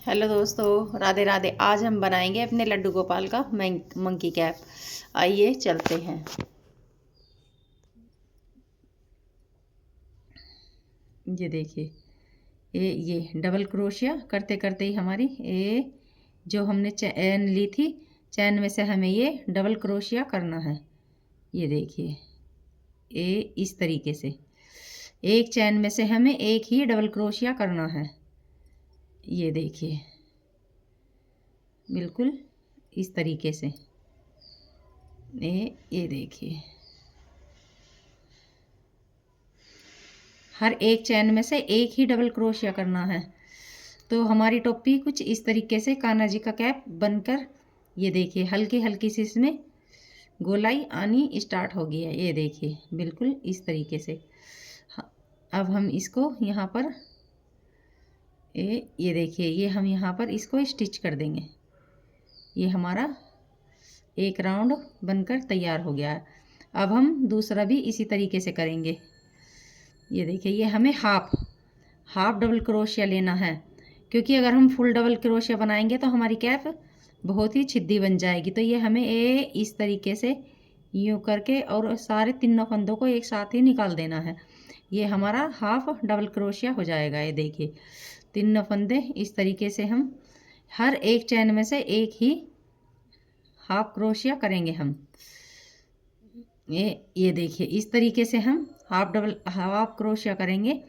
Hello दोस्तों, राधे राधे। आज हम बनाएंगे अपने लड्डू गोपाल का मंकी कैप। आइए चलते हैं। ये देखिए, ये डबल क्रोशिया करते करते ही हमारी ये जो हमने चैन ली थी, चैन में से हमें ये डबल क्रोशिया करना है। ये देखिए, ये इस तरीके से एक चैन में से हमें एक ही डबल क्रोशिया करना है। ये देखिए, बिल्कुल इस तरीके से ये देखिए, हर एक चैन में से एक ही डबल क्रोशिया करना है। तो हमारी टोपी कुछ इस तरीके से कान्हा जी का कैप बनकर, ये देखिए, हल्की हल्की सी इसमें गोलाई आनी स्टार्ट हो गई है। ये देखिए, बिल्कुल इस तरीके से। अब हम इसको यहाँ पर ये देखिए, ये हम यहाँ पर इसको स्टिच कर देंगे। ये हमारा एक राउंड बनकर तैयार हो गया है। अब हम दूसरा भी इसी तरीके से करेंगे। ये देखिए, ये हमें हाफ डबल क्रोशिया लेना है, क्योंकि अगर हम फुल डबल क्रोशिया बनाएंगे तो हमारी कैप बहुत ही छिद्दी बन जाएगी। तो ये हमें इस तरीके से यूँ करके और सारे तीनों फंदों को एक साथ ही निकाल देना है। ये हमारा हाफ डबल क्रोशिया हो जाएगा। ये देखिए, तीनों फंदे इस तरीके से हम हर एक चैन में से एक ही हाफ क्रोशिया करेंगे हम। ये देखिए, इस तरीके से हम हाफ क्रोशिया करेंगे।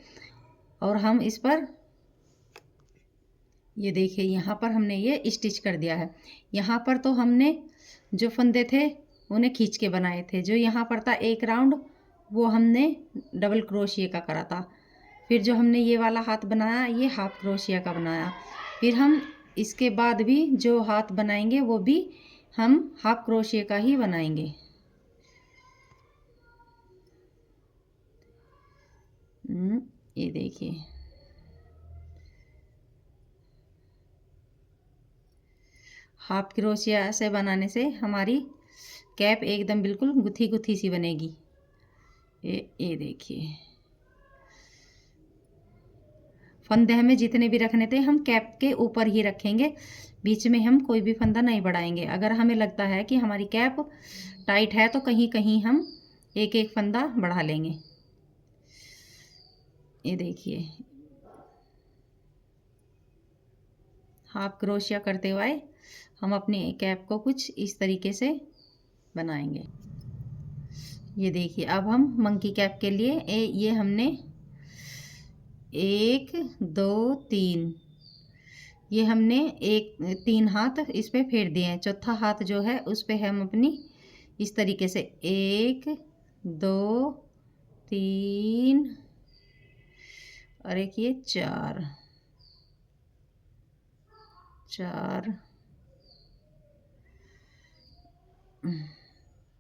और हम इस पर, ये देखिए, यहाँ पर हमने ये स्टिच कर दिया है। यहाँ पर तो हमने जो फंदे थे उन्हें खींच के बनाए थे। जो यहाँ पर था एक राउंड, वो हमने डबल क्रोशिया का करा था। फिर जो हमने ये वाला हाथ बनाया, ये हाफ क्रोशिया का बनाया। फिर हम इसके बाद भी जो हाथ बनाएंगे वो भी हम हाफ क्रोशिया का ही बनाएंगे। ये देखिए, हाफ क्रोशिया से बनाने से हमारी कैप एकदम बिल्कुल गुथी गुथी सी बनेगी। ये देखिए, फंदे हमें जितने भी रखने थे हम कैप के ऊपर ही रखेंगे। बीच में हम कोई भी फंदा नहीं बढ़ाएंगे। अगर हमें लगता है कि हमारी कैप टाइट है तो कहीं कहीं हम एक एक फंदा बढ़ा लेंगे। ये देखिए, हाफ क्रोशिया करते हुए हम अपनी कैप को कुछ इस तरीके से बनाएंगे। ये देखिए, अब हम मंकी कैप के लिए ये हमने 1 2 3, ये हमने तीन हाथ इस पे फेर दिए हैं। चौथा हाथ जो है उस पे हम अपनी इस तरीके से 1 2 3 और एक ये 4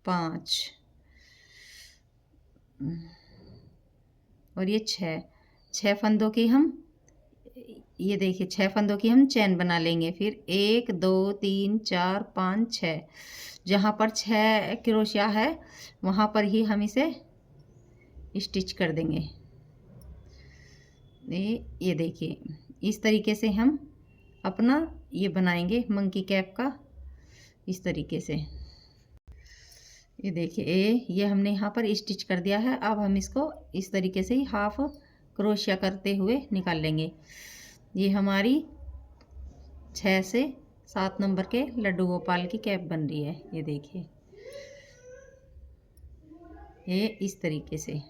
5 और ये 6 फंदों की हम, ये देखिए, 6 फंदों की हम चैन बना लेंगे। फिर 1 2 3 4 5 6, जहाँ पर 6 क्रोशिया है वहाँ पर ही हम इसे स्टिच कर देंगे। ये देखिए, इस तरीके से हम अपना ये बनाएंगे मंकी कैप का, इस तरीके से। ये देखिए, ये हमने यहाँ पर स्टिच कर दिया है। अब हम इसको इस तरीके से ही हाफ क्रोशिया करते हुए निकाल लेंगे। ये हमारी 6 से 7 नंबर के लड्डू गोपाल की कैप बन रही है। ये देखिए, ये इस तरीके से।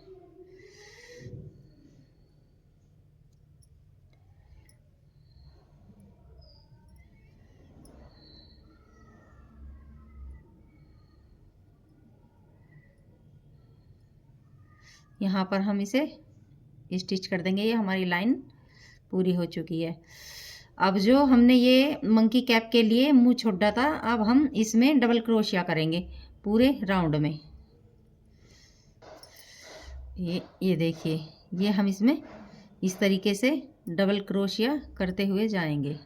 यहाँ पर हम इसे स्टिच कर देंगे। ये हमारी लाइन पूरी हो चुकी है। अब जो हमने ये मंकी कैप के लिए मुंह छोड़ा था, अब हम इसमें डबल क्रोशिया करेंगे पूरे राउंड में। ये देखिए, ये हम इसमें इस तरीके से डबल क्रोशिया करते हुए जाएंगे।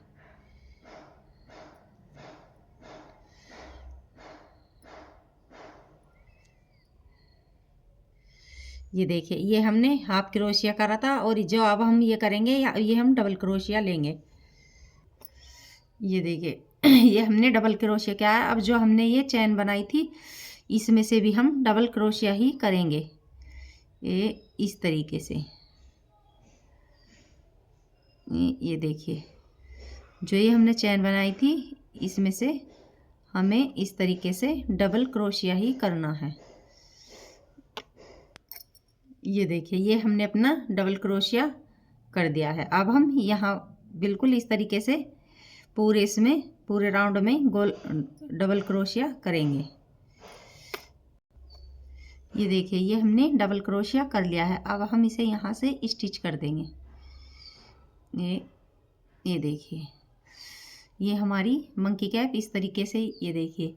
ये देखिए, ये हमने हाफ क्रोशिया करा था और जो अब हम ये करेंगे ये हम डबल क्रोशिया लेंगे। ये देखिए ये हमने डबल क्रोशिया किया है। अब जो हमने ये चैन बनाई थी इसमें से भी हम डबल क्रोशिया ही करेंगे, ये इस तरीके से। ये देखिए जो ये हमने चैन बनाई थी इसमें से हमें इस तरीके से डबल क्रोशिया ही करना है। ये देखिए ये हमने अपना डबल क्रोशिया कर दिया है। अब हम यहाँ बिल्कुल इस तरीके से पूरे इसमें पूरे राउंड में गोल डबल क्रोशिया करेंगे। ये देखिए ये हमने डबल क्रोशिया कर लिया है। अब हम इसे यहाँ से स्टिच कर देंगे। ये देखिए ये हमारी मंकी कैप इस तरीके से, ये देखिए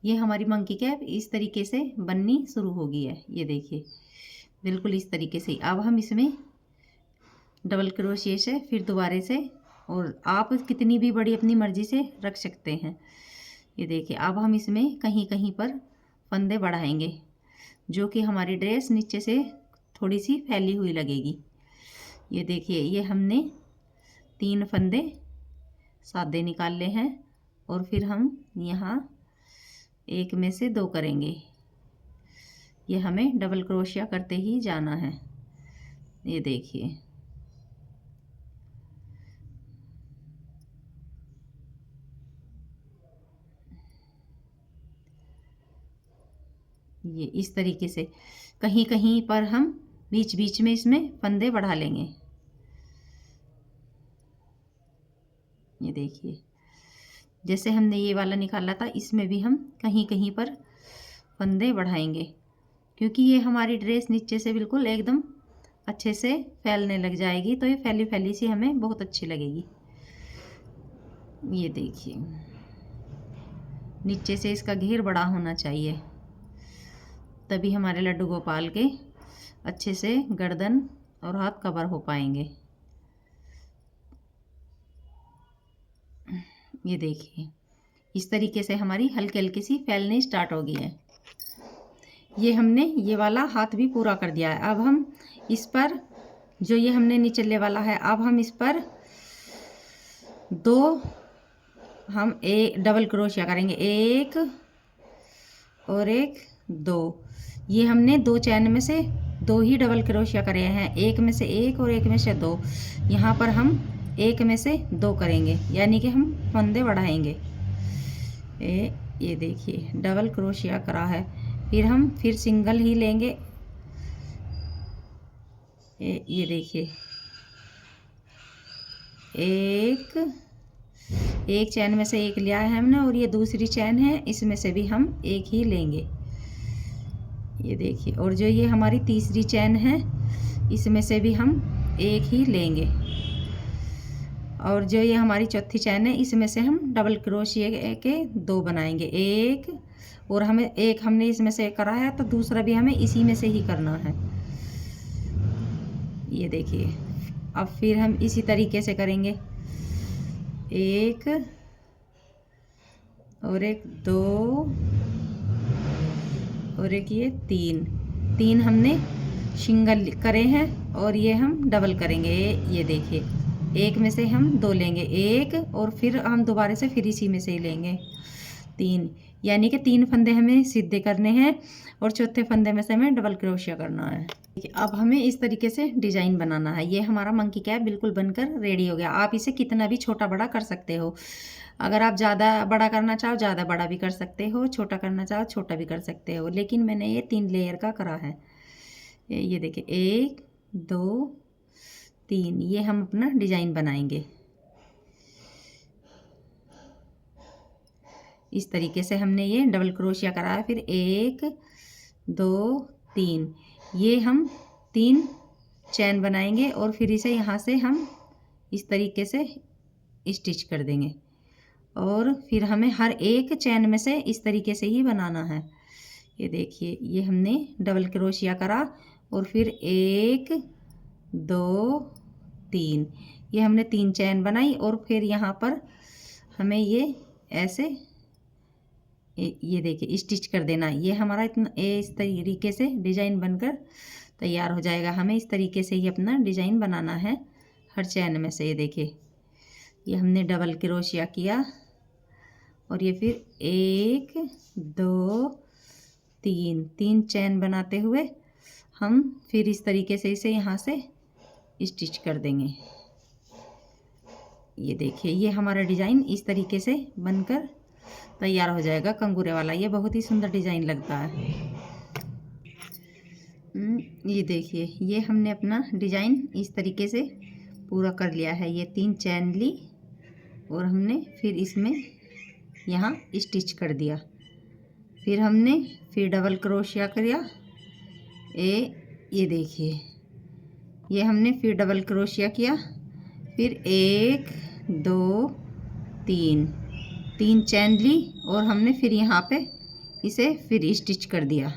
ये हमारी मंकी कैप इस तरीके से बननी शुरू हो गई है। ये देखिए बिल्कुल इस तरीके से। अब हम इसमें डबल क्रोशिया से फिर दोबारा से, और आप कितनी भी बड़ी अपनी मर्जी से रख सकते हैं। ये देखिए अब हम इसमें कहीं कहीं पर फंदे बढ़ाएंगे जो कि हमारी ड्रेस नीचे से थोड़ी सी फैली हुई लगेगी। ये देखिए ये हमने 3 फंदे सादे निकाल ले हैं और फिर हम यहाँ एक में से 2 करेंगे। ये हमें डबल क्रोशिया करते ही जाना है। ये देखिए ये इस तरीके से कहीं कहीं पर हम बीच बीच में इसमें फंदे बढ़ा लेंगे। ये देखिए जैसे हमने ये वाला निकाला था इसमें भी हम कहीं कहीं पर फंदे बढ़ाएंगे, क्योंकि ये हमारी ड्रेस नीचे से बिल्कुल एकदम अच्छे से फैलने लग जाएगी, तो ये फैली फैली सी हमें बहुत अच्छी लगेगी। ये देखिए नीचे से इसका घेर बड़ा होना चाहिए, तभी हमारे लड्डू गोपाल के अच्छे से गर्दन और हाथ कवर हो पाएंगे। ये देखिए इस तरीके से हमारी हल्की हल्की सी फैलनी स्टार्ट हो गई है। ये हमने ये वाला हाथ भी पूरा कर दिया है। अब हम इस पर जो ये हमने निचले वाला है, अब हम इस पर 2 हम डबल क्रोशिया करेंगे, 1 और 1 2। ये हमने 2 चैन में से 2 ही डबल क्रोशिया करे हैं, एक में से 1 और एक में से 2। यहाँ पर हम एक में से 2 करेंगे, यानी कि हम फंदे बढ़ाएंगे। ये देखिए डबल क्रोशिया करा है, फिर हम फिर सिंगल ही लेंगे। ये देखिए एक चैन में से 1 लिया है हमने, और ये दूसरी चैन है इसमें से भी हम 1 ही लेंगे। ये देखिए और जो ये हमारी तीसरी चैन है इसमें से भी हम 1 ही लेंगे, और जो ये हमारी चौथी चैन है इसमें से हम डबल क्रोशिया के 2 बनाएंगे, 1 और हमें 1 हमने इसमें से करा है तो दूसरा भी हमें इसी में से ही करना है। ये देखिए अब फिर हम इसी तरीके से करेंगे, 1 और 1 2 और एक ये 3 हमने सिंगल करे हैं और ये हम डबल करेंगे। ये देखिए 1 में से हम 2 लेंगे, 1 और फिर हम दोबारा से फिर इसी में से ही लेंगे 3, यानी कि 3 फंदे हमें सीधे करने हैं और चौथे फंदे में से हमें डबल क्रोशिया करना है। अब हमें इस तरीके से डिज़ाइन बनाना है। ये हमारा मंकी कैप बिल्कुल बनकर रेडी हो गया। आप इसे कितना भी छोटा बड़ा कर सकते हो। अगर आप ज़्यादा बड़ा करना चाहो ज़्यादा बड़ा भी कर सकते हो, छोटा करना चाहो छोटा भी कर सकते हो, लेकिन मैंने ये 3 लेयर का करा है। ये देखिए 1 2 3, ये हम अपना डिज़ाइन बनाएंगे। इस तरीके से हमने ये डबल क्रोशिया करा है, फिर 1 2 3, ये हम 3 चैन बनाएंगे और फिर इसे यहाँ से हम इस तरीके से स्टिच कर देंगे, और फिर हमें हर एक चैन में से इस तरीके से ही बनाना है। ये देखिए ये हमने डबल क्रोशिया करा और फिर 1 2 3, ये हमने 3 चैन बनाई और फिर यहाँ पर हमें ये ऐसे ये देखिए स्टिच कर देना। ये हमारा इतना इस तरीके से डिज़ाइन बनकर तैयार हो जाएगा। हमें इस तरीके से ही अपना डिज़ाइन बनाना है हर चैन में से। ये देखिए ये हमने डबल क्रोशिया किया और ये फिर 1 2 3 चैन बनाते हुए हम फिर इस तरीके से इसे यहाँ से स्टिच कर देंगे। ये देखिए, ये हमारा डिज़ाइन इस तरीके से बनकर तैयार हो जाएगा कंगूरे वाला। ये बहुत ही सुंदर डिज़ाइन लगता है। ये देखिए, ये हमने अपना डिज़ाइन इस तरीके से पूरा कर लिया है। ये 3 चैन ली और हमने फिर इसमें यहाँ स्टिच कर दिया। फिर हमने फिर डबल क्रोशिया किया। ये देखिए, ये हमने फिर डबल क्रोशिया किया। फिर 1 2 3 चैन ली और हमने फिर यहाँ पे इसे फिर स्टिच कर दिया।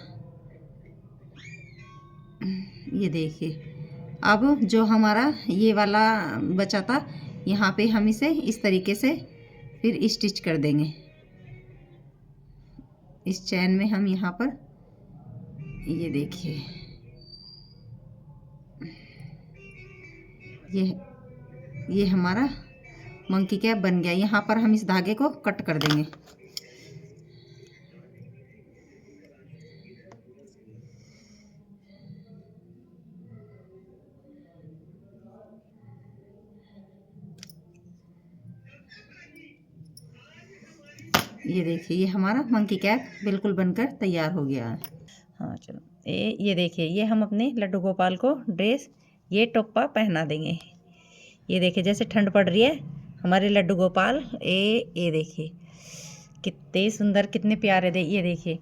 ये देखिए, अब जो हमारा ये वाला बचा था, यहाँ पे हम इसे इस तरीके से फिर स्टिच कर देंगे। इस चैन में हम यहाँ पर, ये देखिए, ये हमारा मंकी कैप बन गया। यहाँ पर हम इस धागे को कट कर देंगे। ये देखिए, ये हमारा मंकी कैप बिल्कुल बनकर तैयार हो गया है। हाँ चलो, ये देखिए, ये हम अपने लड्डू गोपाल को ड्रेस ये टोपा पहना देंगे। ये देखिए, जैसे ठंड पड़ रही है, हमारे लड्डू गोपाल ये देखिए कितने सुंदर, कितने प्यारे। ये देखिए,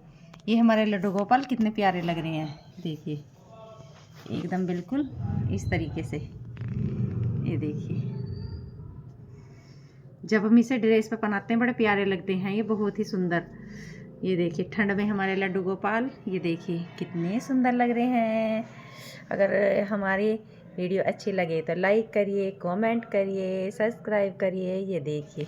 ये हमारे लड्डू गोपाल कितने प्यारे लग रहे हैं। देखिए, एकदम बिल्कुल इस तरीके से। ये देखिए, जब हम इसे ड्रेस पे पहनाते हैं बड़े प्यारे लगते हैं, ये बहुत ही सुंदर। ये देखिए, ठंड में हमारे लड्डू गोपाल, ये देखिए कितने सुंदर लग रहे हैं। अगर हमारी वीडियो अच्छी लगे तो लाइक करिए, कमेंट करिए, सब्सक्राइब करिए। ये देखिए।